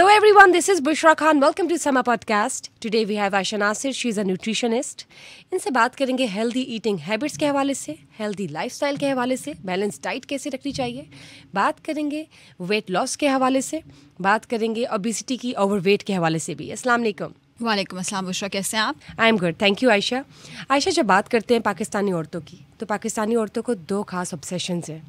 Hello everyone, this is Bushra Khan. Welcome to Sama Podcast. Today we have Aisha Nasir. She is a nutritionist. इनसे बात करेंगे healthy eating habits के हवाले से, healthy lifestyle के हवाले से, बैलेंस डाइट कैसे रखनी चाहिए, बात करेंगे वेट लॉस के हवाले से, बात करेंगे ओबेसिटी की, ओवरवेट के हवाले से भी. अस्सलाम वालेकुम. वालेकुम अस्सलाम बुशरा, कैसे हैं आप? I am good, thank you Ayesha. Ayesha, जब बात करते हैं पाकिस्तानी औरतों की, तो पाकिस्तानी औरतों को दो खास ऑब्सेशंस हैं,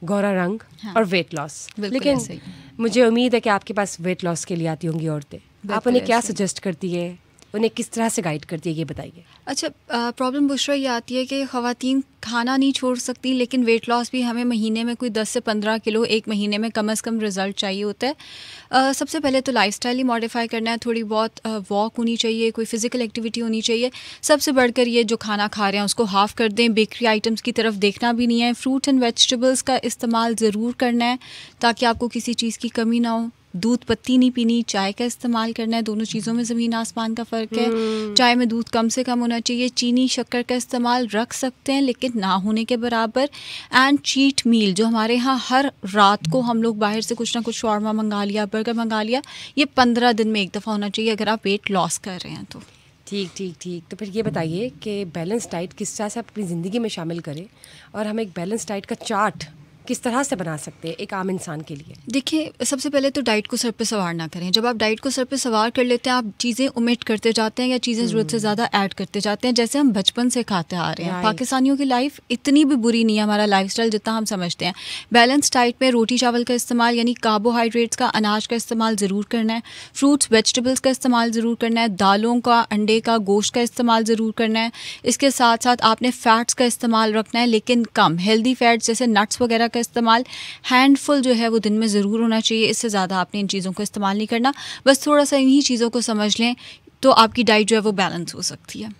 गोरा रंग और वेट लॉस. लेकिन मुझे उम्मीद है कि आपके पास वेट लॉस के लिए आती होंगी औरतें. आप उन्हें क्या सजेस्ट करती है, उन्हें किस तरह से गाइड करती है, ये बताइए. अच्छा, प्रॉब्लम बुशरा ये आती है कि ख़वातीन खाना नहीं छोड़ सकती, लेकिन वेट लॉस भी हमें महीने में कोई 10 से 15 किलो एक महीने में कम से कम रिज़ल्ट चाहिए होता है. सबसे पहले तो लाइफस्टाइल ही मॉडिफाई करना है. थोड़ी बहुत वॉक होनी चाहिए, कोई फ़िज़िकल एक्टिविटी होनी चाहिए. सबसे बढ़कर ये जो खाना खा रहे हैं उसको हाफ़ कर दें. बेकरी आइटम्स की तरफ देखना भी नहीं है. फ्रूट एंड वेजिटेबल्स का इस्तेमाल ज़रूर करना है ताकि आपको किसी चीज़ की कमी ना हो. दूध पत्ती नहीं पीनी, चाय का इस्तेमाल करना है. दोनों चीज़ों में ज़मीन आसमान का फ़र्क है. चाय में दूध कम से कम होना चाहिए. चीनी शक्कर का इस्तेमाल रख सकते हैं लेकिन ना होने के बराबर. एंड चीट मील, जो हमारे यहाँ हर रात को हम लोग बाहर से कुछ ना कुछ शॉर्मा मंगा लिया, बर्गर मंगा लिया, ये 15 दिन में एक दफ़ा होना चाहिए अगर आप वेट लॉस कर रहे हैं तो. ठीक. तो फिर ये बताइए कि बैलेंस डाइट किस तरह से आप अपनी ज़िंदगी में शामिल करें, और हम एक बैलेंस डाइट का चार्ट किस तरह से बना सकते हैं एक आम इंसान के लिए. देखिए, सबसे पहले तो डाइट को सर पे सवार ना करें. जब आप डाइट को सर पे सवार कर लेते हैं, आप चीज़ें ओमिट करते जाते हैं या चीज़ें ज़रूरत से ज़्यादा ऐड करते जाते हैं, जैसे हम बचपन से खाते आ रहे हैं. पाकिस्तानियों की लाइफ इतनी भी बुरी नहीं है, हमारा लाइफस्टाइल जितना हम समझते हैं. बैलेंस डाइट में रोटी चावल का इस्तेमाल, यानी कार्बोहाइड्रेट्स का, अनाज का इस्तेमाल ज़रूर करना है. फ्रूट्स वेजिटेबल्स का इस्तेमाल ज़रूर करना है. दालों का, अंडे का, गोश्त का इस्तेमाल ज़रूर करना है. इसके साथ साथ आपने फ़ैट्स का इस्तेमाल रखना है, लेकिन कम. हेल्दी फैट्स जैसे नट्स वगैरह का इस्तेमाल हैंडफुल जो है वो दिन में ज़रूर होना चाहिए. इससे ज़्यादा आपने इन चीज़ों को इस्तेमाल नहीं करना. बस थोड़ा सा इन्हीं चीज़ों को समझ लें तो आपकी डाइट जो है वो बैलेंस हो सकती है.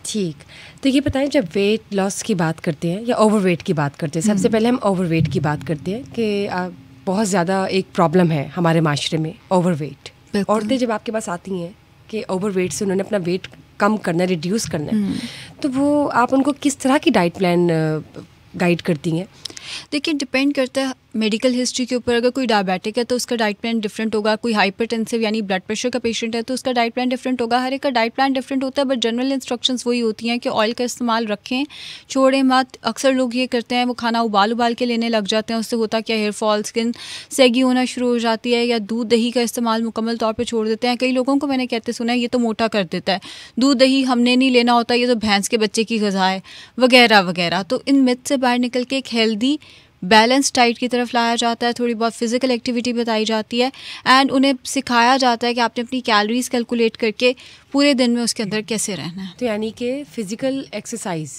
ठीक. तो ये बताएं, जब वेट लॉस की बात करते हैं या ओवरवेट की बात करते हैं, सबसे पहले हम ओवरवेट की बात करते हैं कि बहुत ज़्यादा एक प्रॉब्लम है हमारे माशरे में ओवरवेट. औरतें जब आपके पास आती हैं कि ओवरवेट से उन्होंने अपना वेट कम करना है, रिड्यूस करना है, तो वो आप उनको किस तरह की डाइट प्लान गाइड करती हैं? देखिए, डिपेंड करता है मेडिकल हिस्ट्री के ऊपर. अगर कोई डायबिटिक है तो उसका डाइट प्लान डिफरेंट होगा. कोई हाइपरटेंसिव यानी ब्लड प्रेशर का पेशेंट है तो उसका डाइट प्लान डिफरेंट होगा. हर एक का डाइट प्लान डिफरेंट होता है. बट जनरल इंस्ट्रक्शंस वही होती हैं कि ऑयल का इस्तेमाल रखें, छोड़ें मत. अक्सर लोग ये करते हैं, वो खाना उबाल के लेने लग जाते हैं. उससे होता क्या, हेयर फॉल, स्किन सैगी होना शुरू हो जाती है. या दूध दही का इस्तेमाल मुकम्मल तौर पर छोड़ देते हैं. कई लोगों को मैंने कहते सुना है ये तो मोटा कर देता है, दूध दही हमने नहीं लेना होता, ये तो भैंस के बच्चे की ग़िज़ा है, वगैरह वगैरह. तो इन मिथ से बाहर निकल के एक हेल्दी बैलेंस डाइट की तरफ लाया जाता है. थोड़ी बहुत फिजिकल एक्टिविटी बताई जाती है एंड उन्हें सिखाया जाता है कि आपने अपनी कैलोरीज कैलकुलेट करके पूरे दिन में उसके अंदर कैसे रहना है. तो यानी कि फिजिकल एक्सरसाइज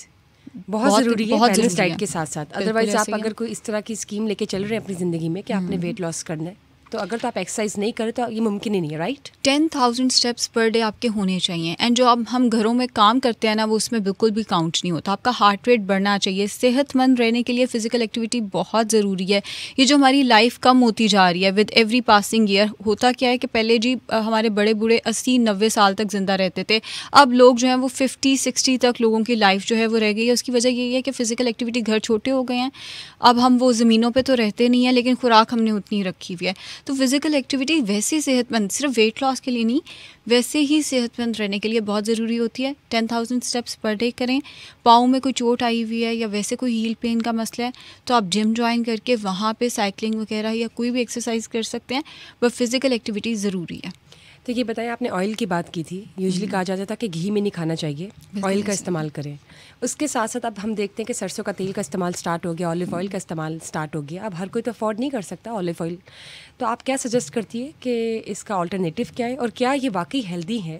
बहुत ज़रूरी है बैलेंस डाइट के साथ साथ. अदरवाइज आप अगर कोई इस तरह की स्कीम लेके चल रहे हैं अपनी ज़िंदगी में कि आपने वेट लॉस करना है, तो अगर तो आप एक्सरसाइज नहीं करें तो ये मुमकिन ही नहीं है. राइट, 10,000 स्टेप्स पर डे आपके होने चाहिए. एंड जो अब हम घरों में काम करते हैं ना, वो उसमें बिल्कुल भी काउंट नहीं होता. आपका हार्ट रेट बढ़ना चाहिए. सेहतमंद रहने के लिए फ़िज़िकल एक्टिविटी बहुत ज़रूरी है. ये जो हमारी लाइफ कम होती जा रही है विद एवरी पासिंग ईयर, होता क्या है कि पहले जी हमारे बड़े बूढ़े 80-90 साल तक ज़िंदा रहते थे. अब लोग जो हैं वो 50-60 तक लोगों की लाइफ जो है वो रह गई है. उसकी वजह यही है कि फ़िज़िकल एक्टिविटी, घर छोटे हो गए हैं. अब हम वो ज़मीनों पर तो रहते नहीं हैं, लेकिन खुराक हमने उतनी रखी हुई है. तो फिज़िकल एक्टिविटी वैसे सेहतमंद, सिर्फ वेट लॉस के लिए नहीं, वैसे ही सेहतमंद रहने के लिए बहुत ज़रूरी होती है. 10,000 स्टेप्स पर डे करें. पाँव में कोई चोट आई हुई है या वैसे कोई हील पेन का मसला है तो आप जिम ज्वाइन करके वहाँ पे साइकिलिंग वगैरह या कोई भी एक्सरसाइज कर सकते हैं. बट फिज़िकल एक्टिविटी ज़रूरी है. तो ये बताएं, आपने ऑयल की बात की थी. यूजुअली कहा जाता था कि घी में नहीं खाना चाहिए, ऑयल का इस्तेमाल करें. उसके साथ साथ अब हम देखते हैं कि सरसों का तेल का इस्तेमाल स्टार्ट हो गया, ऑलिव ऑयल का इस्तेमाल स्टार्ट हो गया. अब हर कोई तो अफोर्ड नहीं कर सकता ऑलिव ऑयल. तो आप क्या सजेस्ट करती है कि इसका ऑल्टरनेटिव क्या है और क्या ये वाकई हेल्दी है?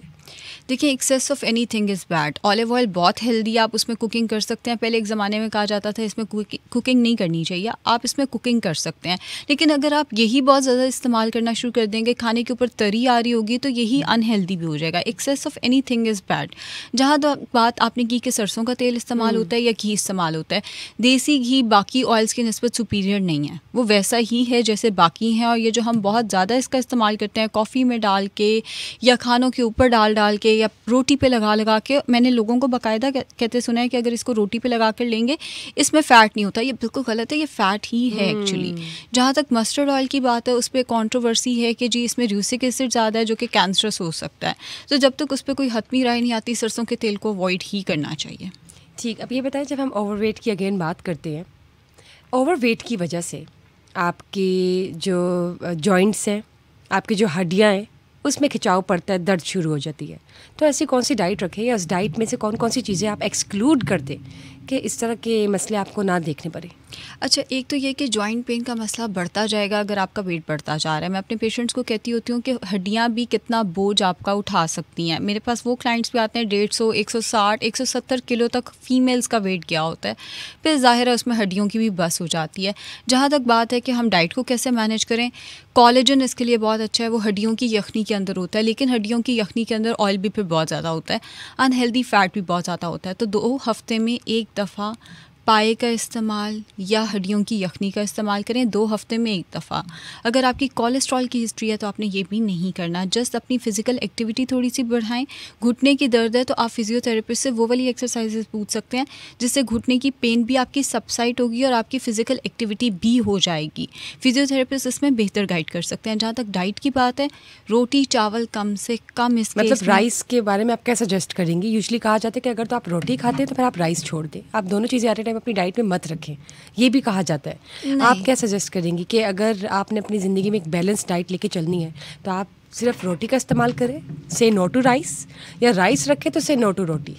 देखिए, excess of any thing is bad. Olive oil बहुत हेल्दी है, आप उसमें कुकिंग कर सकते हैं. पहले एक ज़माने में कहा जाता था इसमें कुकिंग नहीं करनी चाहिए, आप इसमें कुकिंग कर सकते हैं. लेकिन अगर आप यही बहुत ज़्यादा इस्तेमाल करना शुरू कर देंगे, खाने के ऊपर तरी आ रही होगी, तो यही अनहेल्दी भी हो जाएगा. Excess of any thing is bad. जहाँ बात आपने की कि सरसों का तेल इस्तेमाल होता है या घी इस्तेमाल होता है, देसी घी बाकी ऑयल्स की निस्बत सुपीरियर नहीं है. वो वैसा ही है जैसे बाकी हैं. और ये जो हम बहुत ज़्यादा इसका इस्तेमाल करते हैं कॉफ़ी में डाल के या खानों के ऊपर डाल डाल के या रोटी पे लगा के, मैंने लोगों को बाकायदा कहते सुना है कि अगर इसको रोटी पे लगा कर लेंगे इसमें फ़ैट नहीं होता। ये बिल्कुल गलत है, ये फ़ैट ही है एक्चुअली। जहाँ तक मस्टर्ड ऑयल की बात है, उस पर कॉन्ट्रोवर्सी है कि जी इसमें र्यूसिक एसिड ज़्यादा है जो कि कैंसरस हो सकता है। तो जब तक उस पर कोई हतमी राय नहीं आती, सरसों के तेल को अवॉइड ही करना चाहिए। ठीक, अब ये बताएं, जब हम ओवरवेट की अगेन बात करते हैं, ओवरवेट की वजह से आपकी जो जॉइंट्स हैं, आपकी जो हड्डियां हैं, उसमें खिंचाव पड़ता है, दर्द शुरू हो जाती है। तो ऐसी कौन सी डाइट रखें या उस डाइट में से कौन कौन सी चीज़ें आप एक्सक्लूड कर दें कि इस तरह के मसले आपको ना देखने पड़े? अच्छा, एक तो ये कि जॉइंट पेन का मसला बढ़ता जाएगा अगर आपका वेट बढ़ता जा रहा है। मैं अपने पेशेंट्स को कहती होती हूँ कि हड्डियाँ भी कितना बोझ आपका उठा सकती हैं। मेरे पास वो क्लाइंट्स भी आते हैं 150, 160, 170 किलो तक फीमेल्स का वेट गया होता है। फिर ज़ाहिर है उसमें हड्डियों की भी बस हो जाती है। जहाँ तक बात है कि हम डाइट को कैसे मैनेज करें, कोलेजन इसके लिए बहुत अच्छा है, वो हड्डियों की यखनी के अंदर होता है, लेकिन हड्डियों की यखनी के अंदर ऑयल भी फिर बहुत ज़्यादा होता है, अनहेल्दी फ़ैट भी बहुत ज़्यादा होता है। तो 2 हफ्ते में एक दफ़ा पाए का इस्तेमाल या हड्डियों की यखनी का इस्तेमाल करें, 2 हफ्ते में एक दफ़ा। अगर आपकी कोलेस्ट्रॉल की हिस्ट्री है तो आपने ये भी नहीं करना। जस्ट अपनी फ़िज़िकल एक्टिविटी थोड़ी सी बढ़ाएं। घुटने की दर्द है तो आप फिजियोथेरेपिस्ट से वो वाली एक्सरसाइजेज पूछ सकते हैं जिससे घुटने की पेन भी आपकी सबसाइड होगी और आपकी फ़िज़िकल एक्टिविटी भी हो जाएगी। फिजियोथेरेपिस्ट इसमें बेहतर गाइड कर सकते हैं। जहाँ तक डाइट की बात है, रोटी चावल कम से कम, इसके मतलब राइस के बारे में आप क्या सजेस्ट करेंगी? यूजुअली कहा जाता है कि अगर तो आप रोटी खाते हैं तो फिर आप राइस छोड़ दें, आप दोनों चीज़ें एट ए टाइम अपनी डाइट में मत रखें, ये भी कहा जाता है। आप क्या सजेस्ट करेंगी कि अगर आपने अपनी ज़िंदगी में एक बैलेंस डाइट लेके चलनी है तो आप सिर्फ रोटी का इस्तेमाल करें, से नो टू राइस, या राइस रखें तो से नो टू रोटी?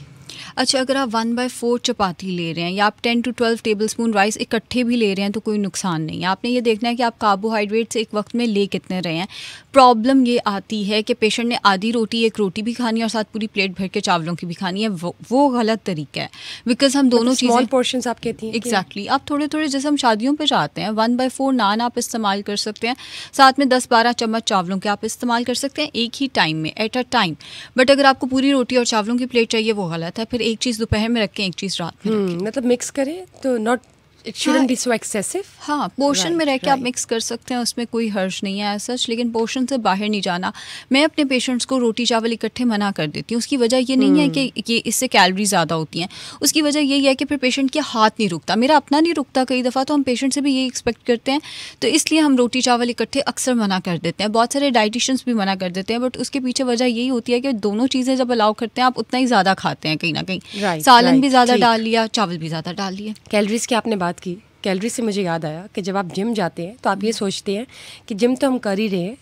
अच्छा, अगर आप 1/4 चपाती ले रहे हैं या आप 10 to 12 टेबलस्पून राइस इकट्ठे भी ले रहे हैं तो कोई नुकसान नहीं है। आपने ये देखना है कि आप कार्बोहाइड्रेट्स एक वक्त में ले कितने रहे हैं। प्रॉब्लम ये आती है कि पेशेंट ने आधी रोटी, एक रोटी भी खानी है और साथ पूरी प्लेट भर के चावलों की भी खानी है। वो गलत तरीका है, बिकॉज हम दोनों चीज़ें स्मॉल पोर्शंस आप कहती हैं। एग्जैक्टली, आप थोड़े थोड़े, जैसे हम शादियों पे जाते हैं, 1/4 नान आप इस्तेमाल कर सकते हैं, साथ में 10-12 चम्मच चावलों के आप इस्तेमाल कर सकते हैं एक ही टाइम में, एट अ टाइम। बट अगर आपको पूरी रोटी और चावलों की प्लेट चाहिए, वो गलत है। फिर एक चीज़ दोपहर में रखें, एक चीज़ रात में रखें। मतलब मिक्स करें तो not, it shouldn't be so excessive. हाँ, पोर्शन में रह के आप मिक्स कर सकते हैं, उसमें कोई हर्ज नहीं है सच, लेकिन पोर्शन से बाहर नहीं जाना। मैं अपने पेशेंट्स को रोटी चावल इकट्ठे मना कर देती हूँ। उसकी वजह ये नहीं है कि ये इससे कैलोरी ज़्यादा होती हैं, उसकी वजह यही है कि फिर पेशेंट के हाथ नहीं रुकता, मेरा अपना नहीं रुकता कई दफ़ा, तो हम पेशेंट से भी यही एक्सपेक्ट करते हैं, तो इसलिए हम रोटी चावल इकट्ठे अक्सर मना कर देते हैं। बहुत सारे डाइटिशियंस भी मना कर देते हैं, बट उसके पीछे वजह यही होती है कि दोनों चीज़ें जब अलाउ करते हैं आप उतना ही ज़्यादा खाते हैं, कहीं ना कहीं सालन भी ज़्यादा डाल लिया, चावल भी ज़्यादा डाल लिया। कैलोरीज की आपने बात की, कैलोरी से मुझे याद आया कि जब आप जिम जाते हैं तो आप ये सोचते हैं कि जिम तो हम कर ही रहे हैं,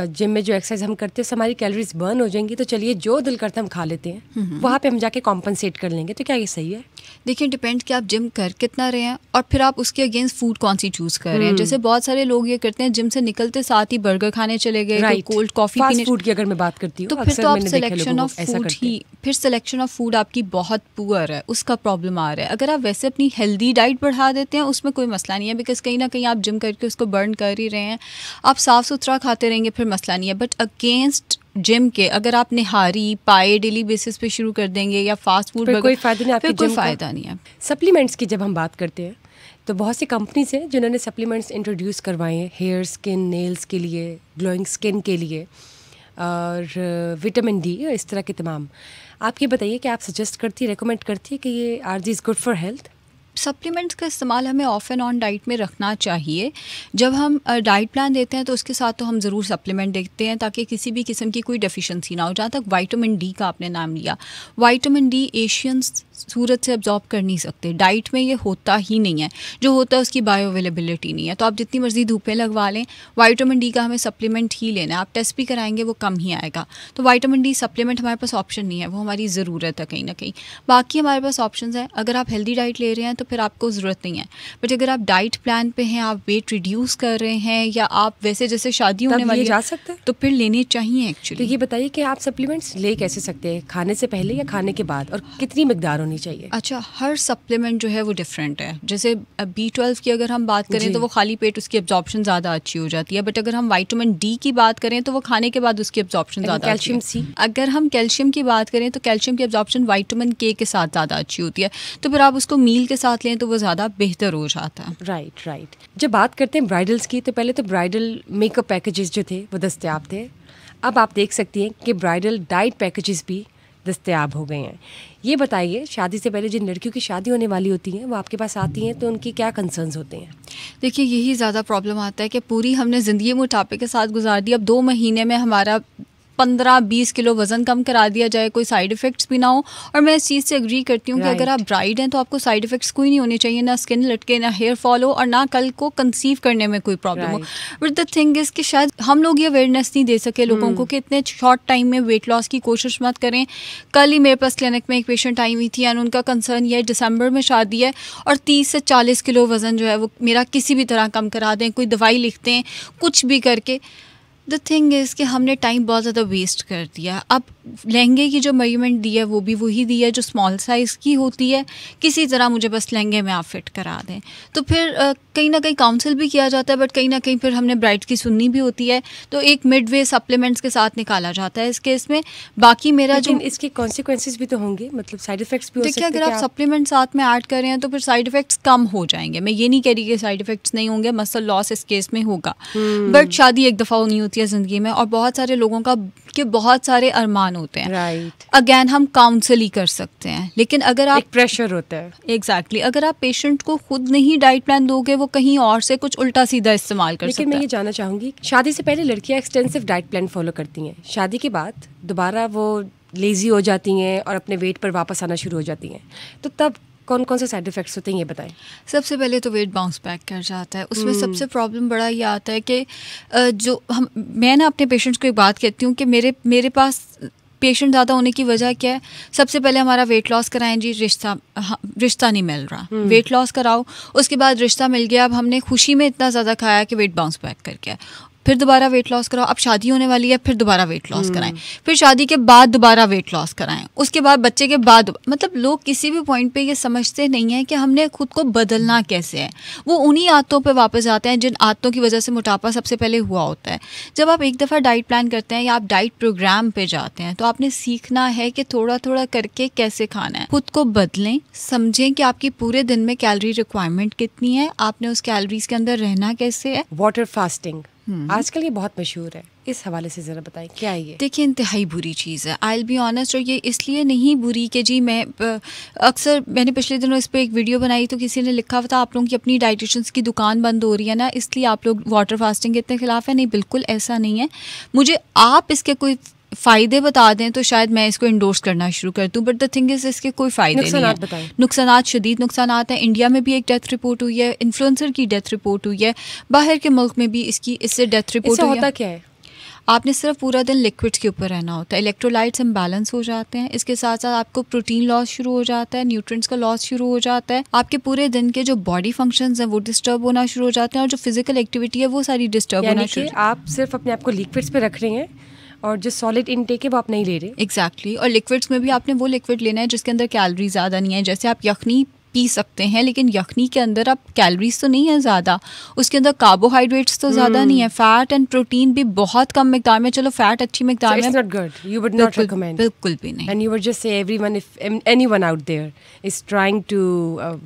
जिम में जो एक्सरसाइज हम करते हैं हमारी कैलोरीज बर्न हो जाएंगी, तो चलिए जो दिल करता है हम खा लेते हैं, वहाँ पे हम जाके कॉम्पनसेट कर लेंगे। तो क्या ये सही है? देखिए, डिपेंड कि आप जिम कर कितना रहे हैं और फिर आप उसके अगेंस्ट फूड कौन सी चूज़ कर रहे हैं। जैसे बहुत सारे लोग ये करते हैं, जिम से निकलते साथ ही बर्गर खाने चले गए, कोल्ड कॉफ़ी पीने। फूड की अगर मैं बात करती हूँ तो फिर तो आप सिलेक्शन ऑफ फूड ही, फिर सिलेक्शन ऑफ फूड आपकी बहुत पुअर है, उसका प्रॉब्लम आ रहा है। अगर आप वैसे अपनी हेल्दी डाइट बढ़ा देते हैं उसमें कोई मसला नहीं है, बिकॉज कहीं ना कहीं आप जिम करके उसको बर्न कर ही रहे हैं, आप साफ़ सुथरा खाते रहेंगे, फिर मसला नहीं है। बट अगेंस्ट जिम के अगर आप निहारी पाए डेली बेसिस पे शुरू कर देंगे या फास्ट फूड, कोई फ़ायदा नहीं, फिर कोई फ़ायदा नहीं है। सप्लीमेंट्स की जब हम बात करते हैं तो बहुत सी कंपनीज हैं जिन्होंने सप्लीमेंट्स इंट्रोड्यूस करवाए हैं हेयर, स्किन, नेल्स के लिए, ग्लोइंग स्किन के लिए, और विटामिन डी, इस तरह के तमाम। आप ये बताइए कि आप सजेस्ट करती, रेकमेंड करती है कि ये are these good for health? Supplements का इस्तेमाल हमें ऑफ एंड ऑन डाइट में रखना चाहिए। जब हम डाइट प्लान देते हैं तो उसके साथ तो हम ज़रूर सप्लीमेंट देखते हैं ताकि किसी भी किस्म की कोई डेफिशिएंसी ना हो। जहाँ तक विटामिन डी का आपने नाम लिया, विटामिन डी एशियंस सूरज से अब्जॉर्ब कर नहीं सकते, डाइट में ये होता ही नहीं है, जो होता है उसकी बायो अवेलेबिलिटी नहीं है। तो आप जितनी मर्जी धूपें लगवा लें, विटामिन डी का हमें सप्लीमेंट ही लेना है। आप टेस्ट भी कराएंगे वो कम ही आएगा। तो विटामिन डी सप्लीमेंट हमारे पास ऑप्शन नहीं है, वो हमारी ज़रूरत है कहीं ना कहीं। बाकी हमारे पास ऑप्शन है, अगर आप हेल्दी डाइट ले रहे हैं तो फिर आपको ज़रूरत नहीं है। बट अगर आप डाइट प्लान पे हैं, आप वेट रिड्यूस कर रहे हैं, या आप वैसे जैसे शादी होने वाली जा सकते हैं, तो फिर लेने चाहिए एक्चुअली। तो ये बताइए कि आप सप्लीमेंट्स ले कैसे सकते हैं, खाने से पहले या खाने के बाद, और कितनी मिकदार होनी चाहिए? अच्छा, हर सप्लीमेंट जो है वो डिफरेंट है। जैसे B12 की अगर हम बात करें तो वो खाली पेट उसकी एब्जॉर्प्शन ज़्यादा अच्छी हो जाती है, बट अगर हम विटामिन डी की बात करें तो वो खाने के बाद उसकी एब्जॉर्प्शन ज़्यादा, कैल्शियम सी, अगर हम कैल्शियम की बात करें तो कैल्शियम की एब्जॉर्प्शन विटामिन के साथ ज़्यादा अच्छी होती है, तो फिर आप उसको मील के साथ लें तो वो ज़्यादा बेहतर हो जाता है। राइट। जब बात करते हैं ब्राइडल्स की, तो पहले तो ब्राइडल मेकअप पैकेजेस जो थे वो दस्तयाब थे। अब आप देख सकती हैं कि ब्राइडल डाइट पैकेजेस भी दस्तयाब हो गए हैं। ये बताइए, शादी से पहले जिन लड़कियों की शादी होने वाली होती हैं वो आपके पास आती हैं तो उनकी क्या कंसर्न्स होते हैं? देखिए, यही ज़्यादा प्रॉब्लम आता है कि पूरी हमने ज़िंदगी मोटापे के साथ गुजार दी, अब 2 महीने में हमारा 15-20 किलो वज़न कम करा दिया जाए, कोई साइड इफ़ेक्ट्स भी ना हो। और मैं इस चीज़ से एग्री करती हूँ कि अगर आप ब्राइड हैं तो आपको साइड इफ़ेक्ट्स कोई नहीं होने चाहिए, ना स्किन लटके, ना हेयर फॉल हो, और ना कल को कंसीव करने में कोई प्रॉब्लम हो। बट द थिंग इज़ कि शायद हम लोग ये अवेयरनेस नहीं दे सके लोगों को कि इतने शॉर्ट टाइम में वेट लॉस की कोशिश मत करें। कल ही मेरे पास क्लिनिक में एक पेशेंट आई हुई थी एंड उनका कंसर्न ये है, दिसंबर में शादी है और 30 से 40 किलो वज़न जो है वो मेरा किसी भी तरह कम करा दें, कोई दवाई लिख दें, कुछ भी करके। द थिंग इज़ कि हमने टाइम बहुत ज़्यादा वेस्ट कर दिया। अब लहंगे की जो मेजरमेंट दी है वो भी वही दी है जो स्मॉल साइज़ की होती है, किसी तरह मुझे बस लहंगे में आप फिट करा दें। तो फिर कहीं ना कहीं काउंसिल भी किया जाता है, बट कहीं ना कहीं फिर हमने ब्राइड की सुननी भी होती है, तो एक मिड वे सप्लीमेंट्स के साथ निकाला जाता है इस केस में। बाकी मेरा जो इसके कॉन्सिक्वेंसेस भी तो होंगे, मतलब साइड इफेक्ट्स भी हो सकते हैं। देखिए, अगर आप सप्लीमेंट साथ में ऐड कर रहे हैं तो फिर साइड इफेक्ट्स कम हो जाएंगे। मैं ये नहीं कह रही कि साइड इफेक्ट्स नहीं होंगे, मसल लॉस इस केस में होगा, बट शादी एक दफ़ा होनी होती है ज़िंदगी में और बहुत सारे लोगों का के बहुत सारे अरमान होते हैं। राइट। अगेन हम काउंसिल ही कर सकते हैं, लेकिन अगर आप एक प्रेशर होता है। एग्जैक्टली अगर आप पेशेंट को खुद नहीं डाइट प्लान दोगे, वो कहीं और से कुछ उल्टा सीधा इस्तेमाल कर सकते हैं। लेकिन मैं ये जानना चाहूँगी, शादी से पहले लड़कियाँ एक्सटेंसिव डाइट प्लान फॉलो करती हैं, शादी के बाद दोबारा वो लेजी हो जाती हैं और अपने वेट पर वापस आना शुरू हो जाती हैं, तो तब कौन कौन से साइड इफ़ेक्ट्स होते हैं ये बताएं। सबसे पहले तो वेट बाउंस बैक कर जाता है। उसमें सबसे प्रॉब्लम बड़ा ये आता है कि मैं ना अपने पेशेंट्स को एक बात कहती हूँ कि मेरे पास पेशेंट ज़्यादा होने की वजह क्या है। सबसे पहले हमारा वेट लॉस कराएं जी, रिश्ता नहीं मिल रहा, वेट लॉस कराओ, उसके बाद रिश्ता मिल गया, अब हमने खुशी में इतना ज़्यादा खाया कि वेट बाउंस बैक कर गया, फिर दोबारा वेट लॉस कराओ, अब शादी होने वाली है, फिर दोबारा वेट लॉस कराएं, फिर शादी के बाद दोबारा वेट लॉस कराएं, उसके बाद बच्चे के बाद। मतलब लोग किसी भी पॉइंट पे ये समझते नहीं है कि हमने खुद को बदलना कैसे है। वो उन्हीं आदतों पे वापस आते हैं जिन आदतों की वजह से मोटापा सबसे पहले हुआ होता है। जब आप एक दफ़ा डाइट प्लान करते हैं या आप डाइट प्रोग्राम पे जाते हैं तो आपने सीखना है कि थोड़ा थोड़ा करके कैसे खाना है। खुद को बदलें, समझें कि आपकी पूरे दिन में कैलोरी रिक्वायरमेंट कितनी है, आपने उस कैलोरीज के अंदर रहना कैसे है। वाटर फास्टिंग आजकल ये बहुत मशहूर है, इस हवाले से ज़रा बताएं क्या है ये? देखिए, इंतहाई बुरी चीज़ है, आई विल बी ऑनेस्ट। और ये इसलिए नहीं बुरी कि जी मैंने पिछले दिनों इस पर एक वीडियो बनाई तो किसी ने लिखा था आप लोगों की अपनी डाइटिशियंस की दुकान बंद हो रही है ना, इसलिए आप लोग वाटर फास्टिंग के इतने खिलाफ है। नहीं, बिल्कुल ऐसा नहीं है। मुझे आप इसके कोई फ़ायदे बता दें तो शायद मैं इसको इंडोर्स करना शुरू कर दूं, बट द थिंग इज़ इसके कोई फ़ायदे नहीं है। नुकसानात शदीद नुकसानात हैं। इंडिया में भी एक डेथ रिपोर्ट हुई है, इन्फ्लुएंसर की डेथ रिपोर्ट हुई है, बाहर के मुल्क में भी इससे डेथ रिपोर्ट हुई है। होता क्या है? आपने सिर्फ पूरा दिन लिक्विड्स के ऊपर रहना होता है, इलेक्ट्रोलाइट्स इम्बैलेंस हो जाते हैं, इसके साथ साथ आपको प्रोटीन लॉस शुरू हो जाता है, न्यूट्रिएंट्स का लॉस शुरू हो जाता है, आपके पूरे दिन के जो बॉडी फंक्शंस हैं वो डिस्टर्ब होना शुरू हो जाते हैं और जो फिजिकल एक्टिविटी है वो सारी डिस्टर्ब होना शुरू। आप सिर्फ अपने आप को लिक्विड्स पे रख रहे हैं और जो सॉलिड इनटेक है वो आप नहीं ले रहे। एग्जैक्टली। और लिक्विड्स में भी आपने वो लिक्विड लेना है जिसके अंदर कैलोरी ज़्यादा नहीं है। जैसे आप यखनी पी सकते हैं, लेकिन यखनी के अंदर आप कैलोरीज तो नहीं है ज़्यादा, उसके अंदर कार्बोहाइड्रेट्स तो ज़्यादा नहीं है, फैट एंड प्रोटीन भी बहुत कम मिकदार में। चलो फैट अच्छी मिकदार में, it's not good. You would not recommend. बिल्कुल भी नहीं। And you would just say everyone, if anyone out there is trying to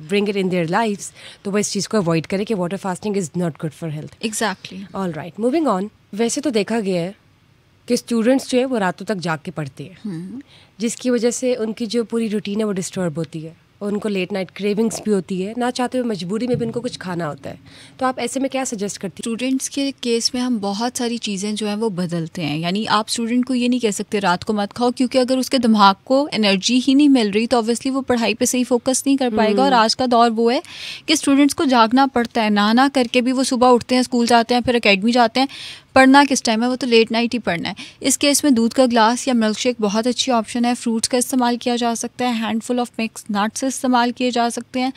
bring it in their lives, तो वो इस चीज़ को अवॉइड करें कि water fasting is not good for health. Exactly. All right, moving on. वैसे तो देखा गया है कि स्टूडेंट्स जो है वो रातों तक जाग के पढ़ते हैं, जिसकी वजह से उनकी जो पूरी रूटीन है वो डिस्टर्ब होती है और उनको लेट नाइट क्रेविंग्स भी होती है, ना चाहते हुए मजबूरी में भी उनको कुछ खाना होता है। तो आप ऐसे में क्या सजेस्ट करती हैं? स्टूडेंट्स के केस में हम बहुत सारी चीज़ें जो हैं वो बदलते हैं। यानी आप स्टूडेंट को ये नहीं कह सकते रात को मत खाओ, क्योंकि अगर उसके दिमाग को एनर्जी ही नहीं मिल रही तो ऑब्वियसली वो पढ़ाई पे सही फोकस नहीं कर पाएगा। और आज का दौर वो है कि स्टूडेंट्स को जागना पड़ता है, ना करके भी वो सुबह उठते हैं, स्कूल जाते हैं, फिर अकेडमी जाते हैं। पढ़ना किस टाइम है, वो तो लेट नाइट ही पढ़ना है। इस केस में दूध का ग्लास या मिल्क शेक बहुत अच्छी ऑप्शन है। फ्रूट्स का इस्तेमाल किया जा सकता है, हैंडफुल ऑफ मिक्स नट्स इस्तेमाल किए जा सकते हैं।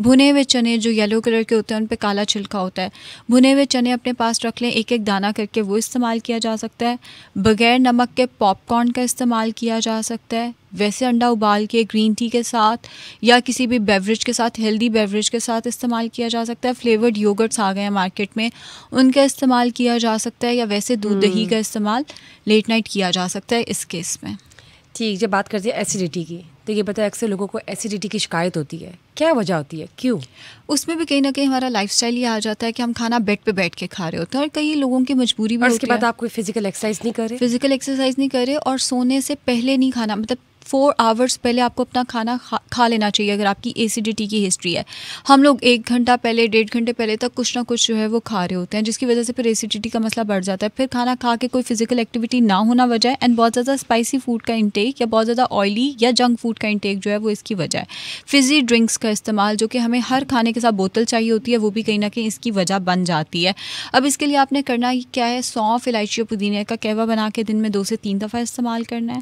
भुने हुए चने जो येलो कलर के होते हैं उन पे काला छिलका होता है, भुने हुए चने अपने पास रख लें, एक एक दाना करके वो इस्तेमाल किया जा सकता है। बगैर नमक के पॉपकॉर्न का इस्तेमाल किया जा सकता है। वैसे अंडा उबाल के ग्रीन टी के साथ या किसी भी बेवरेज के साथ, हेल्दी बेवरेज के साथ इस्तेमाल किया जा सकता है। फ्लेवर्ड योगर्ट्स आ गए हैं मार्केट में, उनका इस्तेमाल किया जा सकता है। या वैसे दूध दही का इस्तेमाल लेट नाइट किया जा सकता है इस केस में। ठीक, जब बात करते हैं एसिडिटी की, तो ये बताए अक्सर लोगों को एसिडिटी की शिकायत होती है, क्या वजह होती है, क्यों? उसमें भी कहीं ना कहीं हमारा लाइफस्टाइल ये आ जाता है कि हम खाना बेड पे बैठ के खा रहे होते हैं, और कई लोगों की मजबूरी भी और होती है। उसके बाद आप कोई फिजिकल एक्सरसाइज नहीं कर रहे? फिजिकल एक्सरसाइज नहीं करे, और सोने से पहले नहीं खाना, मतलब 4 आवर्स पहले आपको अपना खाना खा लेना चाहिए अगर आपकी एसिडिटी की हिस्ट्री है। हम लोग 1 घंटा पहले, 1.5 घंटे पहले तक कुछ ना कुछ जो है वो खा रहे होते हैं, जिसकी वजह से फिर एसिडिटी का मसला बढ़ जाता है। फिर खाना खा के कोई फिजिकल एक्टिविटी ना होना वजह है, एंड बहुत ज़्यादा स्पाइसी फूड का इंटेक या बहुत ज़्यादा ऑयली या जंक फूड का इंटेक जो है वो इसकी वजह है। फिजी ड्रिंक्स का इस्तेमाल, जो कि हमें हर खाने के साथ बोतल चाहिए होती है, वो भी कहीं ना कहीं इसकी वजह बन जाती है। अब इसके लिए आपने करना क्या है, सौंफ, इलायची और पुदीने का कहवा बना के दिन में 2 से 3 दफ़ा इस्तेमाल करना है।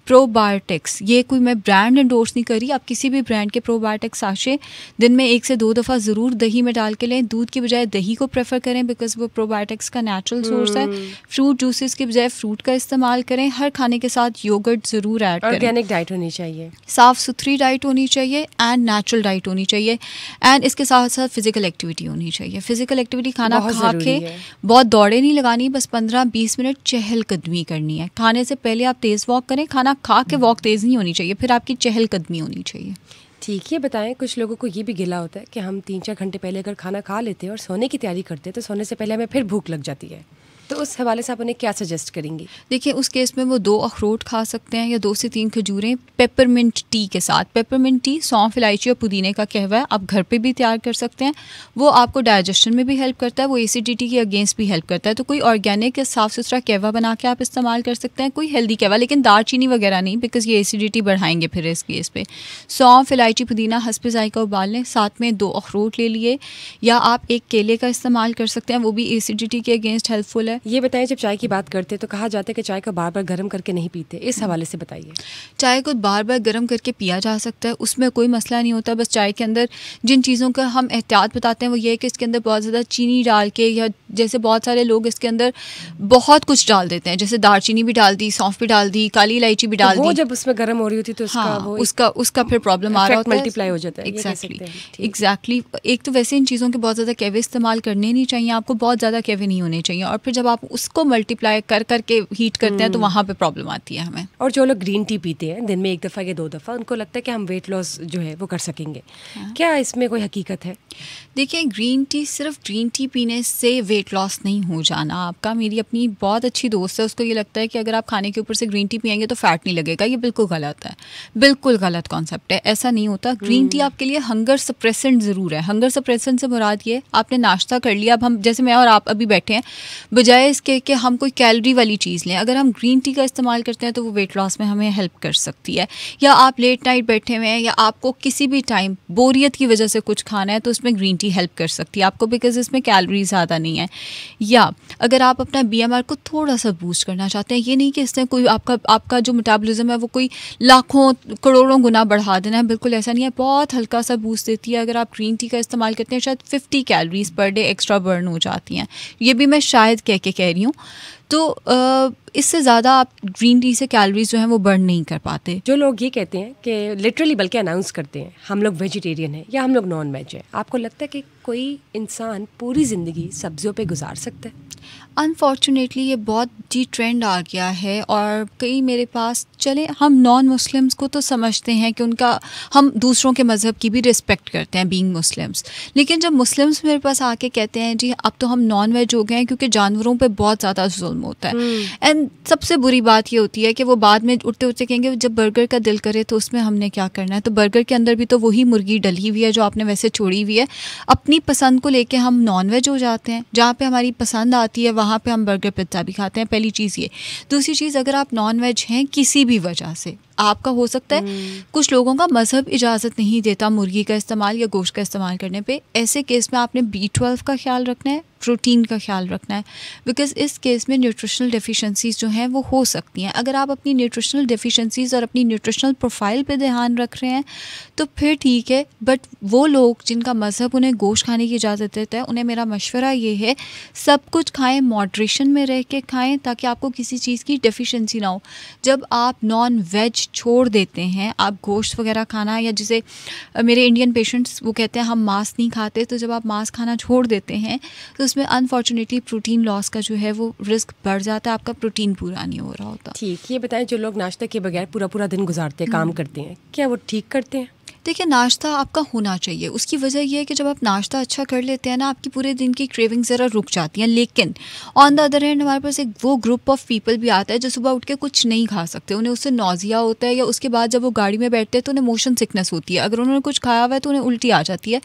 प्रोबायोटिक्स, ये कोई मैं ब्रांड एंडोर्स नहीं करी, आप किसी भी ब्रांड के प्रोबायोटिक्स साशे दिन में 1 से 2 दफ़ा ज़रूर दही में डाल के लें। दूध की बजाय दही को प्रेफर करें, बिकॉज वो प्रोबायोटिक्स का नेचुरल सोर्स है। फ्रूट जूसेस की बजाय फ्रूट का इस्तेमाल करें। हर खाने के साथ योगर्ट ज़रूर ऐड करें। ऑर्गेनिक डाइट होनी चाहिए, साफ़ सुथरी डाइट होनी चाहिए, एंड नेचुरल डाइट होनी चाहिए, एंड इसके साथ साथ फिजिकल एक्टिविटी होनी चाहिए। फिजिकल एक्टिविटी खाना खा के बहुत दौड़े नहीं लगानी, बस 15-20 मिनट चहलकदमी करनी है। खाने से पहले आप तेज़ वॉक करें, खाना खा के वॉक तेज़ नहीं होनी चाहिए, फिर आपकी चहलकदमी होनी चाहिए। ठीक है। बताएं, कुछ लोगों को ये भी गिला होता है कि हम 3-4 घंटे पहले अगर खाना खा लेते हैं और सोने की तैयारी करते हैं तो सोने से पहले हमें फिर भूख लग जाती है, तो उस हवाले से आप उन्हें क्या सजेस्ट करेंगी? देखिए, उस केस में वो 2 अखरोट खा सकते हैं या 2 से 3 खजूरें पेपरमिंट टी के साथ। पेपरमिंट टी सौंफ, इलायची और पुदीने का कहवा है, आप घर पे भी तैयार कर सकते हैं। वो आपको डाइजेशन में भी हेल्प करता है, वो एसिडिटी के अगेंस्ट भी हेल्प करता है। तो कोई ऑर्गेनिक या साफ़ सुथरा कहवा बना के आप इस्तेमाल कर सकते हैं, कोई हेल्दी कहवा, लेकिन दालचीनी वगैरह नहीं, बिकॉज ये एसिडिटी बढ़ाएंगे फिर इस केस पे। सौंफ, इलायची, पुदीना हस्बे ज़ायका उबाल लें, साथ में 2 अखरोट ले लिए, या आप 1 केले का इस्तेमाल कर सकते हैं, वो भी एसिडिटी के अगेंस्ट हेल्पफुल है। ये बताएं, जब चाय की बात करते हैं तो कहा जाता है कि चाय को बार बार गर्म करके नहीं पीते, इस हवाले से बताइए। चाय को बार बार गर्म करके पिया जा सकता है, उसमें कोई मसला नहीं होता। बस चाय के अंदर जिन चीज़ों का हम एहतियात बताते हैं वो ये है कि इसके अंदर बहुत ज़्यादा चीनी डाल के, या जैसे बहुत सारे लोग इसके अंदर बहुत कुछ डाल देते हैं, जैसे दालचीनी भी डाल दी, सौंफ भी डाल दी, काली इलायची भी डाल दी, जब उसमें गर्म हो रही होती तो उसका फिर प्रॉब्लम आ रहा होता है, मल्टीप्लाई हो जाता है। एग्जैक्टली। एक तो वैसे इन चीज़ों के बहुत ज़्यादा कहवे इस्तेमाल करने नहीं चाहिए, आपको बहुत ज़्यादा कहवे नहीं होने चाहिए, और फिर जब आप उसको मल्टीप्लाई कर करके हीट करते हैं तो वहाँ पे प्रॉब्लम आती है हमें। और जो लोग ग्रीन टी पीते हैं दिन में 1 दफ़ा या 2 दफ़ा, उनको लगता है कि हम वेट लॉस जो है वो कर सकेंगे, क्या इसमें कोई हकीकत है? देखिए, ग्रीन टी, सिर्फ ग्रीन टी पीने से वेट लॉस नहीं हो जाना आपका। मेरी अपनी बहुत अच्छी दोस्त है, उसको ये लगता है कि अगर आप खाने के ऊपर से ग्रीन टी पियेंगे तो फैट नहीं लगेगा। ये बिल्कुल गलत है, बिल्कुल गलत कॉन्सेप्ट है, ऐसा नहीं होता। ग्रीन टी आपके लिए हंगर सप्रेसेंट ज़रूर है। हंगर सप्रेसेंट से मुराद ये, आपने नाश्ता कर लिया, अब हम जैसे मैं और आप अभी बैठे हैं, बजाय इसके कि हम कोई कैलोरी वाली चीज़ लें, अगर हम ग्रीन टी का इस्तेमाल करते हैं तो वो वेट लॉस में हमें हेल्प कर सकती है। या आप लेट नाइट बैठे हुए हैं, या आपको किसी भी टाइम बोरियत की वजह से कुछ खाना है, तो उसमें ग्रीन टी हेल्प कर सकती है आपको, बिकॉज इसमें कैलोरी ज़्यादा नहीं है। या अगर आप अपना BMR को थोड़ा सा बूस्ट करना चाहते हैं, ये नहीं कि इसने कोई आपका जो मेटाबॉलिज्म है वो कोई लाखों करोड़ों गुना बढ़ा देना है, बिल्कुल ऐसा नहीं है, बहुत हल्का सा बूस्ट देती है। अगर आप ग्रीन टी का इस्तेमाल करते हैं, शायद 50 calories per day extra burn हो जाती हैं, ये भी मैं शायद कह रही हूँ। तो इससे ज़्यादा आप ग्रीन टी से कैलोरीज जो हैं वो बर्न नहीं कर पाते। जो लोग ये कहते हैं कि लिटरली बल्कि अनाउंस करते हैं हम लोग वेजिटेरियन हैं या हम लोग नॉन वेज हैं, आपको लगता है कि कोई इंसान पूरी ज़िंदगी सब्जियों पे गुजार सकता है? अनफॉर्चुनेटली ये बहुत जी ट्रेंड आ गया है, और कई मेरे पास, चले हम नॉन मुस्लिम्स को तो समझते हैं कि उनका, हम दूसरों के मज़हब की भी रिस्पेक्ट करते हैं बीइंग मुस्लिम्स, लेकिन जब मुस्लिम्स मेरे पास आके कहते हैं जी अब तो हम नॉन वेज हो गए हैं क्योंकि जानवरों पे बहुत ज़्यादा जुल्म होता है, एंड सबसे बुरी बात ये होती है कि वो बाद में उठते उठते कहेंगे जब बर्गर का दिल करे तो उसमें हमने क्या करना है, तो बर्गर के अंदर भी तो वही मुर्गी डली हुई है जो आपने वैसे छोड़ी हुई है। अपनी पसंद को लेके हम नॉन वेज हो जाते हैं, जहाँ पे हमारी पसंद आती है वहाँ पे हम बर्गर पिज्ज़ा भी खाते हैं, पहली चीज़ ये। दूसरी चीज़, अगर आप नॉन वेज हैं किसी भी वजह से, आपका हो सकता है कुछ लोगों का मज़हब इजाज़त नहीं देता मुर्गी का इस्तेमाल या गोश्त का इस्तेमाल करने पे, ऐसे केस में आपने B12 का ख्याल रखना है, प्रोटीन का ख्याल रखना है, बिकॉज़ इस केस में न्यूट्रिशनल डेफिशिएंसीज जो हैं वो हो सकती हैं। अगर आप अपनी न्यूट्रिशनल डेफिशिएंसीज और अपनी न्यूट्रिशनल प्रोफाइल पे ध्यान रख रहे हैं तो फिर ठीक है, बट वो लोग जिनका मज़हब उन्हें गोश्त खाने की इजाज़त देता है, उन्हें मेरा मशवरा ये है सब कुछ खाएँ, मॉडरेशन में रह के खाएँ, ताकि आपको किसी चीज़ की डेफिशिएंसी ना हो। जब आप नॉन वेज छोड़ देते हैं, आप गोश्त वगैरह खाना, या जिसे मेरे इंडियन पेशेंट्स वो कहते हैं हम मांस नहीं खाते, तो जब आप मांस खाना छोड़ देते हैं तो उसमें अनफॉर्चुनेटली प्रोटीन लॉस का जो है वो रिस्क बढ़ जाता है, आपका प्रोटीन पूरा नहीं हो रहा होता। ठीक, ये बताएं जो लोग नाश्ता के बगैर पूरा पूरा दिन गुजारते हैं, काम करते हैं, क्या वो ठीक करते हैं? देखिए, नाश्ता आपका होना चाहिए। उसकी वजह यह है कि जब आप नाश्ता अच्छा कर लेते हैं ना, आपकी पूरे दिन की क्रेविंग ज़रा रुक जाती हैं। लेकिन ऑन द अदर हैंड हमारे पास एक वो ग्रुप ऑफ पीपल भी आता है जो सुबह उठ के कुछ नहीं खा सकते, उन्हें उससे नौजिया होता है, या उसके बाद जब वो गाड़ी में बैठते हैं तो उन्हें मोशन सिकनेस होती है, अगर उन्होंने कुछ खाया हुआ है तो उन्हें उल्टी आ जाती है।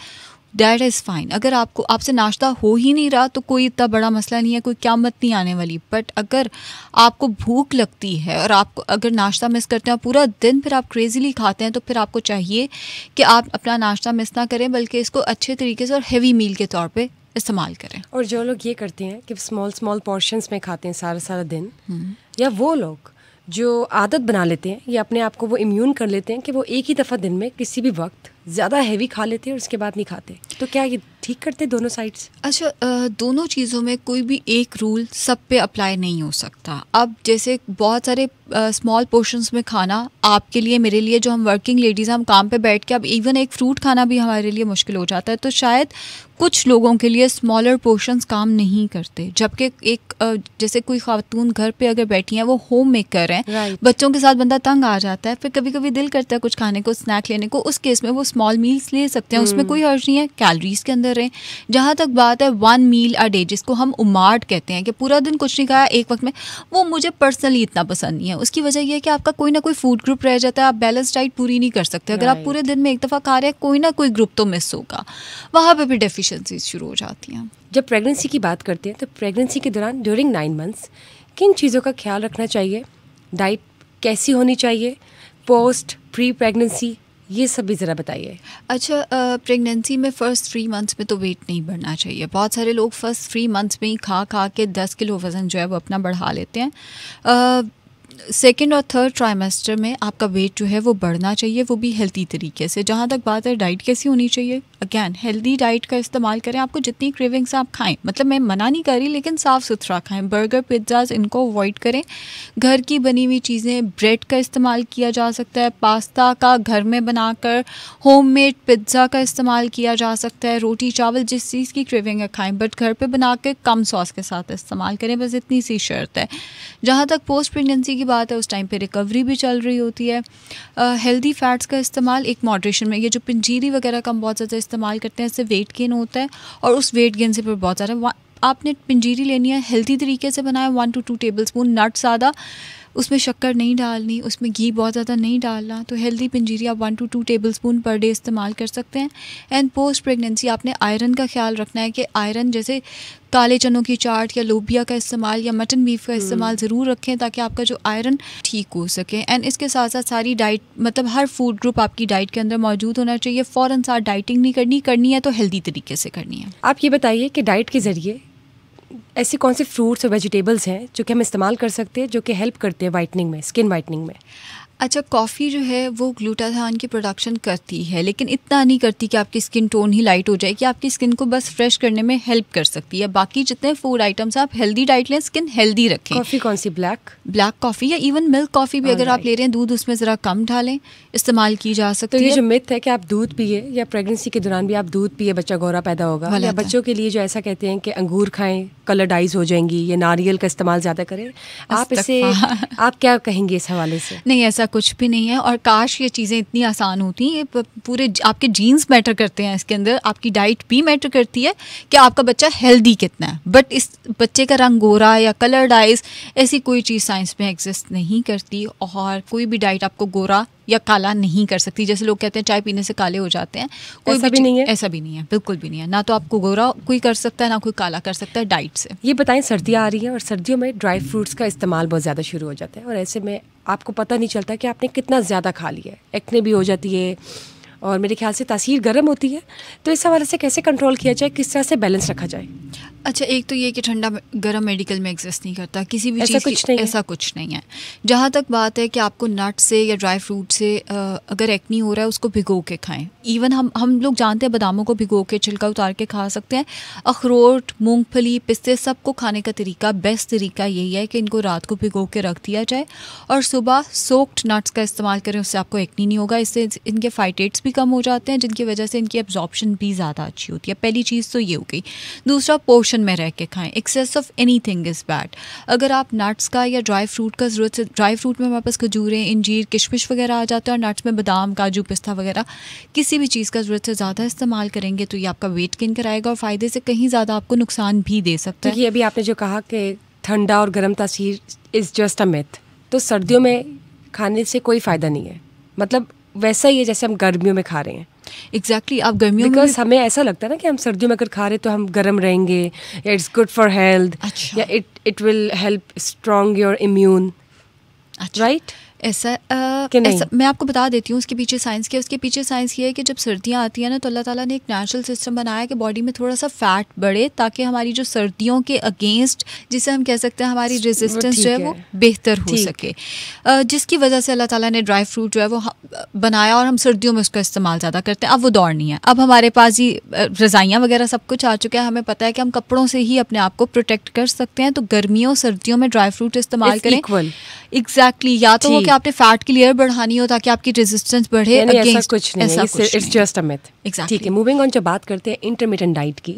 That is fine. अगर आपसे नाश्ता हो ही नहीं रहा तो कोई इतना बड़ा मसला नहीं है, कोई क़यामत नहीं आने वाली। बट अगर आपको भूख लगती है और आपको अगर नाश्ता मिस करते हैं पूरा दिन, फिर आप क्रेज़ीली खाते हैं, तो फिर आपको चाहिए कि आप अपना नाश्ता मिस ना करें, बल्कि इसको अच्छे तरीके से और हेवी मील के तौर पे इस्तेमाल करें। और जो लोग ये करते हैं कि स्मॉल पोर्शंस में खाते हैं सारा सारा दिन, या वो लोग जो आदत बना लेते हैं या अपने आप को वो इम्यून कर लेते हैं कि वो एक ही दफ़ा दिन में किसी भी वक्त ज़्यादा हैवी खा लेते हैं और उसके बाद नहीं खाते, तो क्या ये ठीक करते दोनों साइड्स? अच्छा, दोनों चीज़ों में कोई भी एक रूल सब पे अप्लाई नहीं हो सकता। अब जैसे बहुत सारे स्मॉल पोर्शंस में खाना आपके लिए, मेरे लिए, जो हम वर्किंग लेडीज़ हैं, हम काम पे बैठ के अब इवन एक फ्रूट खाना भी हमारे लिए मुश्किल हो जाता है, तो शायद कुछ लोगों के लिए स्मॉलर पोर्शंस काम नहीं करते। जबकि एक जैसे कोई खातून घर पे अगर बैठी हैं, वो होम मेकर हैं, बच्चों के साथ बंदा तंग आ जाता है, फिर कभी कभी दिल करता है कुछ खाने को, स्नैक लेने को, उस केस में वो स्मॉल मील्स ले सकते हैं, उसमें कोई हर्ज नहीं है, कैलोरीज के अंदर रहे। जहाँ तक बात है 1 मील अ डे, जिसको हम उमार्ट कहते हैं कि पूरा दिन कुछ नहीं खाया एक वक्त में, वो मुझे पर्सनली इतना पसंद नहीं है। उसकी वजह यह है कि आपका कोई ना कोई फूड ग्रुप रह जाता है, आप बैलेंस डाइट पूरी नहीं कर सकते। अगर आप पूरे दिन में एक दफ़ा खा रहे हैं, कोई ना कोई ग्रुप तो मिस होगा, वहाँ पर भी डेफिशिएंसीज शुरू हो जाती हैं। जब प्रेगनेंसी की बात करते हैं तो प्रेगनेंसी के दौरान ड्यूरिंग 9 मंथ्स किन चीज़ों का ख्याल रखना चाहिए? डाइट कैसी होनी चाहिए? पोस्ट प्री प्रेगनेंसी, ये सब भी ज़रा बताइए। अच्छा, प्रेगनेंसी में फ़र्स्ट 3 मंथ्स में तो वेट नहीं बढ़ना चाहिए। बहुत सारे लोग फ़र्स्ट 3 मंथ्स में ही खा के 10 किलो वज़न जो है वो अपना बढ़ा लेते हैं। सेकेंड और थर्ड ट्राइमेस्टर में आपका वेट जो है वो बढ़ना चाहिए, वो भी हेल्दी तरीके से। जहाँ तक बात है डाइट कैसी होनी चाहिए, अगैन हेल्दी डाइट का इस्तेमाल करें। आपको जितनी क्रेविंग्स आप खाएं, मतलब मैं मना नहीं कर रही, लेकिन साफ़ सुथरा खाएं। बर्गर, पिज़्ज़ाज़, इनको अवॉइड करें। घर की बनी हुई चीज़ें, ब्रेड का इस्तेमाल किया जा सकता है, पास्ता का घर में बनाकर होममेड पिज़्ज़ा का इस्तेमाल किया जा सकता है। रोटी चावल जिस चीज़ की क्रेविंग है खाएँ, बट घर पर बना के कम सॉस के साथ इस्तेमाल करें, बस इतनी सी शर्त है। जहाँ तक पोस्ट प्रेगनेंसी की बात है, उस टाइम पे रिकवरी भी चल रही होती है। हेल्दी फैट्स का इस्तेमाल एक मॉडरेशन में, ये जो पंजीरी वगैरह का हम बहुत ज़्यादा इस्तेमाल करते हैं, इससे वेट गेन होता है, और उस वेट गेन से फिर बहुत ज़्यादा आपने पंजीरी लेनी है, हेल्दी तरीके से बनाया, 1 to 2 टेबलस्पून नट्स ज़्यादा, उसमें शक्कर नहीं डालनी, उसमें घी बहुत ज़्यादा नहीं डालना। तो हेल्दी पंजीरी आप 1 to 2 टेबलस्पून पर डे इस्तेमाल कर सकते हैं। एंड पोस्ट प्रेगनेंसी आपने आयरन का ख्याल रखना है कि आयरन जैसे काले चनों की चाट या लोबिया का इस्तेमाल या मटन बीफ का इस्तेमाल ज़रूर रखें, ताकि आपका जो आयरन ठीक हो सके। एंड इसके साथ साथ सारी डाइट, मतलब हर फूड ग्रुप आपकी डाइट के अंदर मौजूद होना चाहिए। फ़ौरन साथ डाइटिंग नहीं करनी है तो हेल्दी तरीके से करनी है। आप ये बताइए कि डाइट के ज़रिए ऐसे कौन से फ्रूट्स और वेजिटेबल्स हैं जो कि हम इस्तेमाल कर सकते हैं, जो कि हेल्प करते हैं वाइटनिंग में, स्किन वाइटनिंग में? अच्छा, कॉफ़ी जो है वो ग्लूटाथान की प्रोडक्शन करती है, लेकिन इतना नहीं करती कि आपकी स्किन टोन ही लाइट हो जाए, कि आपकी स्किन को बस फ्रेश करने में हेल्प कर सकती है। बाकी जितने फूड आइटम्स आप हेल्दी डाइट लें, स्किन हेल्दी रखें। कॉफ़ी कौन सी? ब्लैक कॉफ़ी या इवन मिल्क कॉफ़ी भी अगर आप ले रहे हैं, दूध उसमें ज़रा कम डालें, इस्तेमाल की जा सकती है। तो ये जो मिथ है कि आप दूध पिए या प्रेगनेंसी के दौरान भी आप दूध पिए बच्चा गोरा पैदा होगा, या बच्चों के लिए जो ऐसा कहते हैं कि अंगूर खाएं कलर डाइज हो जाएंगी, या नारियल का इस्तेमाल ज़्यादा करें, आप इससे आप क्या कहेंगे इस हवाले से? नहीं, ऐसा कुछ भी नहीं है, और काश ये चीज़ें इतनी आसान होती हैं। ये पूरे आपके जीन्स मैटर करते हैं इसके अंदर, आपकी डाइट भी मैटर करती है कि आपका बच्चा हेल्दी कितना है। बट इस बच्चे का रंग गोरा या कलर डाइज, ऐसी कोई चीज़ साइंस में एग्जिस्ट नहीं करती, और कोई भी डाइट आपको गोरा या काला नहीं कर सकती। जैसे लोग कहते हैं चाय पीने से काले हो जाते हैं, कोई ऐसा भी नहीं है। ऐसा भी नहीं है, बिल्कुल भी नहीं है। ना तो आपको गोरा कोई कर सकता है, ना कोई काला कर सकता है डाइट से। ये बताएं, सर्दियाँ आ रही हैं और सर्दियों में ड्राई फ्रूट्स का इस्तेमाल बहुत ज़्यादा शुरू हो जाता है, और ऐसे में आपको पता नहीं चलता कि आपने कितना ज़्यादा खा लिया है, एक्ने भी हो जाती है, और मेरे ख्याल से तासीर गर्म होती है। तो इस हवाले से कैसे कंट्रोल किया जाए, किस तरह से बैलेंस रखा जाए? अच्छा, एक तो ये कि ठंडा गरम मेडिकल में एग्जिस्ट नहीं करता किसी भी चीज़ ऐसा कुछ नहीं है। जहाँ तक बात है कि आपको नट से या ड्राई फ्रूट से अगर एक्नी हो रहा है उसको भिगो के खाएं। इवन हम लोग जानते हैं बादामों को भिगो के छिलका उतार के खा सकते हैं। अखरोट, मूंगफली, पिस्ते सबको खाने का तरीका, बेस्ट तरीका यही है कि इनको रात को भिगो के रख दिया जाए और सुबह सोक्ड नट्स का इस्तेमाल करें। उससे आपको एक्नी नहीं होगा, इससे इनके फाइटेट्स भी कम हो जाते हैं जिनकी वजह से इनकी एब्जॉर्प्शन भी ज़्यादा अच्छी होती है। पहली चीज़ तो ये हो गई। दूसरा, पोर्शन में रह के खाएं। Excess of anything is bad. अगर आप नट्स का या ड्राई फ्रूट का ज़रूरत से, ड्राई फ्रूट में हमारे पास खजूरें, इंजीर, किशमिश वगैरह आ जाते हैं और नट्स में बादाम, काजू, पिस्ता वगैरह, किसी भी चीज़ का ज़रूरत से ज़्यादा इस्तेमाल करेंगे तो ये आपका वेट गेन कराएगा और फ़ायदे से कहीं ज़्यादा आपको नुकसान भी दे सकता है। ये अभी आपने जो कहा कि ठंडा और गर्म तासीर इज़ जस्ट अ मिथ, तो सर्दियों में खाने से कोई फ़ायदा नहीं है, मतलब वैसा ही है जैसे हम गर्मियों में खा रहे हैं। एग्जैक्टली आप गर्मियों में बिकॉज हमें ऐसा लगता है ना कि हम सर्दियों में अगर खा रहे तो हम गर्म रहेंगे या इट्स गुड फॉर हेल्थ, या it will help strong your immune, right? ऐसा मैं आपको बता देती हूँ उसके पीछे साइंस क्या है। उसके पीछे साइंस ये है कि जब सर्दियाँ आती हैं ना तो अल्लाह ताला ने एक नेचुरल सिस्टम बनाया कि बॉडी में थोड़ा सा फैट बढ़े ताकि हमारी जो सर्दियों के अगेंस्ट, जिसे हम कह सकते हैं हमारी रेजिस्टेंस जो है वो बेहतर हो सके, जिसकी वजह से अल्लाह ताला ने ड्राई फ्रूट जो है वो बनाया और हम सर्दियों में उसका इस्तेमाल ज़्यादा करते हैं। अब वो दौर नहीं है, अब हमारे पास ही रज़ाइयाँ वगैरह सब कुछ आ चुका है। हमें पता है कि हम कपड़ों से ही अपने आप को प्रोटेक्ट कर सकते हैं। तो गर्मियों सर्दियों में ड्राई फ्रूट इस्तेमाल करें। एग्जैक्टली, या तो कि आपने फैट की लेयर बढ़ानी हो ताकि आपकी रेजिस्टेंस बढ़े। ऐसा कुछ नहीं है, इट्स जस्ट अ मिथ। ठीक है, मूविंग ऑन, जब बात करते हैं इंटरमिटेंट डाइट की,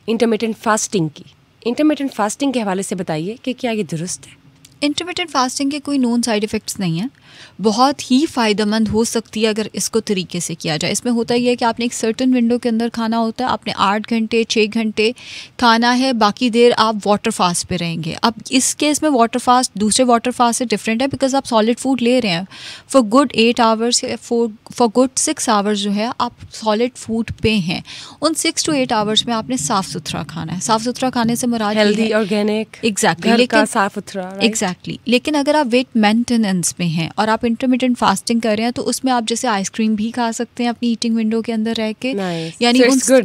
इंटरमिटेंट फास्टिंग की, इंटरमिटेंट फास्टिंग के हवाले से बताइए कि क्या ये दुरुस्त है? इंटरमिटेंट फास्टिंग के कोई नोन साइड इफ़ेक्ट्स नहीं है, बहुत ही फ़ायदेमंद हो सकती है अगर इसको तरीके से किया जाए। इसमें होता ही है कि आपने एक सर्टन विंडो के अंदर खाना होता है, आपने 8 घंटे 6 घंटे खाना है, बाकी देर आप वाटर फास्ट पे रहेंगे। अब इस केस में वाटर फास्ट दूसरे वाटर फास्ट से डिफरेंट है बिकॉज आप सॉलिड फूड ले रहे हैं for good 8 hours, for good 6 hours जो है आप सॉलिड फूड पे हैं। उन 6 to 8 आवर्स में आपने साफ़ सुथरा खाना है। साफ़ सुथरा खाने से मुराद हेल्दी, ऑर्गेनिक, एग्जैक्टली, साफ़ सुथरा, एग्जैक्टली। लेकिन अगर आप वेट मेंटेनेंस में हैं और आप इंटरमिटेंट फास्टिंग कर रहे हैं तो उसमें आप जैसे आइसक्रीम भी खा सकते हैं अपनी ईटिंग विंडो के अंदर रह के, यानी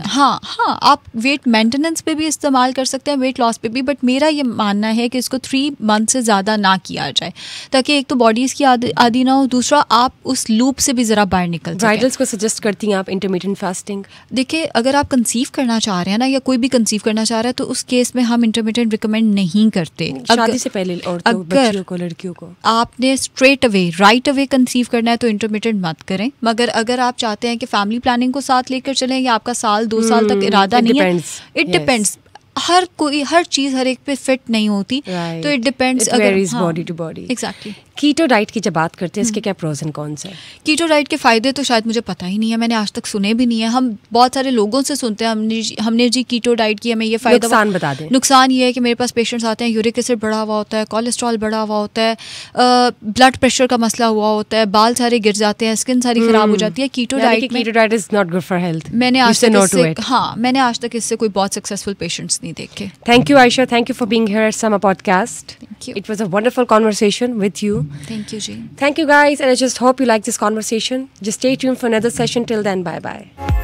हाँ आप वेट मेंटेनेंस पे भी इस्तेमाल कर सकते हैं, वेट लॉस पे भी। बट मेरा ये मानना है कि इसको 3 मंथ से ज़्यादा ना किया जाए ताकि एक तो बॉडी इसकी आदी ना हो, दूसरा आप उस लूप से भी ज़रा बाहर निकल सकें। ब्राइडल्स को सजेस्ट करती हैं आप इंटरमिटेंट फास्टिंग? देखिए, अगर आप कंसीव करना चाह रहे हैं ना, या कोई भी कंसीव करना चाह रहा है, तो उस केस में हम इंटरमिटेंट रिकमेंड नहीं करते। शादी से पहले औरतों, बच्चियों को, लड़कियों को आपने straight away right away conceive करना है तो इंटरमिटेंट मत करें। मगर अगर आप चाहते हैं कि फैमिली प्लानिंग को साथ लेकर चलें या आपका साल 2 साल तक इरादा नहीं है, इट डिपेंड्स। हर चीज़ हर एक पे फिट नहीं होती, तो it depends, body to body. Exactly. Keto diet की जब बात करते हैं, इसके क्या प्रोज एंड कॉन्स हैं? कीटो डाइट के फ़ायदे तो शायद मुझे पता ही नहीं है, मैंने आज तक सुने भी नहीं है। हम बहुत सारे लोगों से सुनते हैं, हमने जी कीटो डाइट की, हमें ये फ़ायदा, नुकसान बता दें। नुकसान ये है कि मेरे पास पेशेंट्स आते हैं, यूरिक एसिड बढ़ा हुआ होता है, कोलेस्ट्रॉल बढ़ा हुआ होता है, ब्लड प्रेशर का मसला हुआ होता है, बाल सारे गिर जाते हैं, स्किन सारी खराब हो जाती है। Keto diet is not good for health. मैंने आज तक इससे कोई बहुत सक्सेसफुल पेशेंट्स नहीं देखे। Thank you, Aisha. Thank you for being here at Summer Podcast. Thank you. It was a wonderful conversation with you. Thank you, Ji. Thank you, guys, and I just hope you like this conversation. Just stay tuned for another session. Till then, bye-bye.